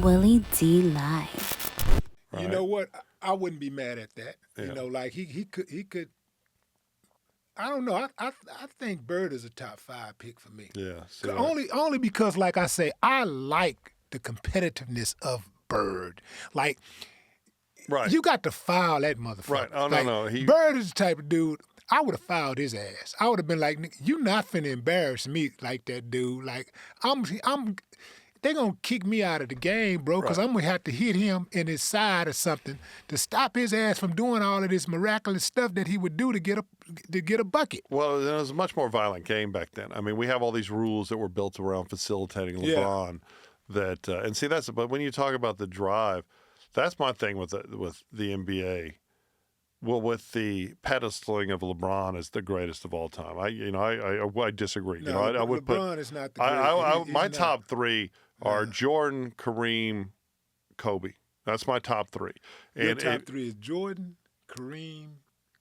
Willie D Live. Right. You know what? I wouldn't be mad at that. Yeah. You know, like he could. I don't know. I think Bird is a top 5 pick for me. Yeah. See, Only because, like I say, I like the competitiveness of Bird. Like, right. you got to foul that motherfucker. Right. Oh, like, no. Bird is the type of dude, I would have fouled his ass. I would have been like, you not finna embarrass me like that, dude. Like, they gonna kick me out of the game, bro, because I'm gonna have to hit him in his side or something to stop his ass from doing all of this miraculous stuff that he would do to get a bucket. Well, it was a much more violent game back then. I mean, we have all these rules that were built around facilitating LeBron. That and see but when you talk about the drive, that's my thing with the NBA. Well, with the pedestaling of LeBron as the greatest of all time, I disagree. No, I would LeBron put is not the greatest. My top 3 are Jordan, Kareem, Kobe. That's my top 3. Your top 3 is Jordan, Kareem,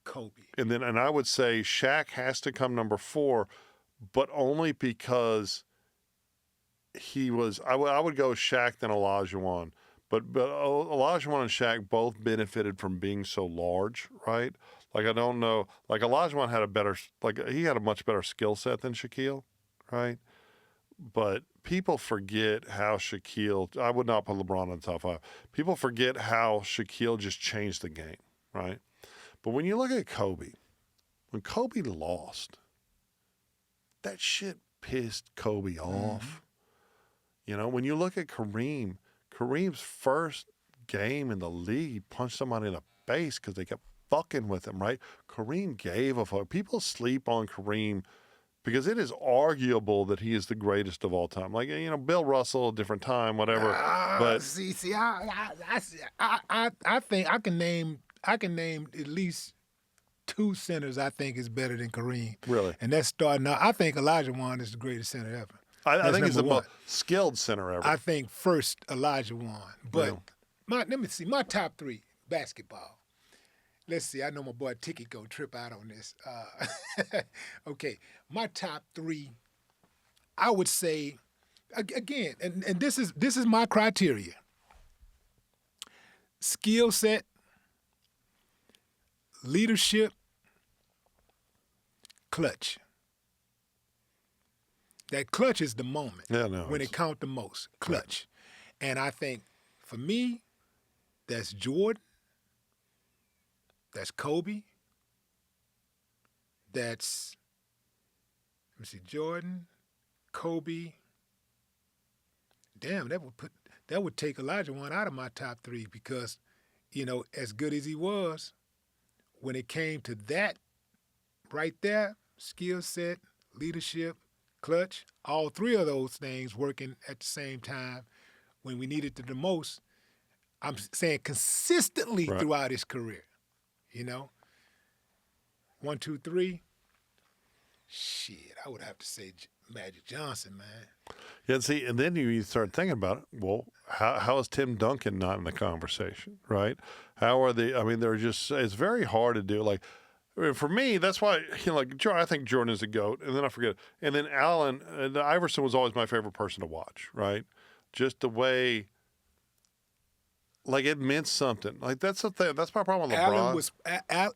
Kobe. And I would say Shaq has to come number 4, but only because he was. I would go Shaq then Olajuwon. But Olajuwon and Shaq both benefited from being so large, right? Like, I don't know. Like, Olajuwon had a much better skill set than Shaquille, right? But people forget how Shaquille, I would not put LeBron in the top 5. People forget how Shaquille just changed the game, right? But when you look at Kobe, when Kobe lost, that shit pissed Kobe off. You know, when you look at Kareem's first game in the league, he punched somebody in the face because they kept fucking with him, right? Kareem gave a fuck. People sleep on Kareem because it is arguable that he is the greatest of all time. Like, you know, Bill Russell, a different time, whatever. But I think I can name at least 2 centers I think is better than Kareem. Really? And that's starting out. I think Olajuwon is the greatest center ever. I think he's the most skilled center ever. I think first Olajuwon. But let me see, my top 3 basketball. Let's see, I know my boy Tiki go trip out on this. Okay, my top 3, I would say, again, and this is my criteria. Skill set, leadership, clutch. That clutch is the moment when it count the most. Clutch. Right. And I think, for me, that's Jordan. That's Kobe. That's, let me see, Jordan, Kobe. Damn, that would take Olajuwon out of my top 3 because, you know, as good as he was, when it came to that right there, skill set, leadership, clutch, all 3 of those things working at the same time when we needed it the most, I'm saying consistently throughout his career, you know? 1, 2, 3, shit, I would have to say Magic Johnson, man. Yeah, see, and then you start thinking about it, well, how is Tim Duncan not in the conversation, right? How are they, I mean, it's very hard to do, like, I mean, for me, that's why, you know, like, I think Jordan is a GOAT, and then I forget. And then Allen, Iverson was always my favorite person to watch, right? Just the way, like, it meant something. Like, that's the thing. That's my problem with LeBron.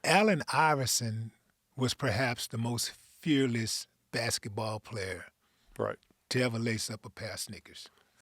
Allen Iverson was perhaps the most fearless basketball player right. to ever lace up a pair of sneakers.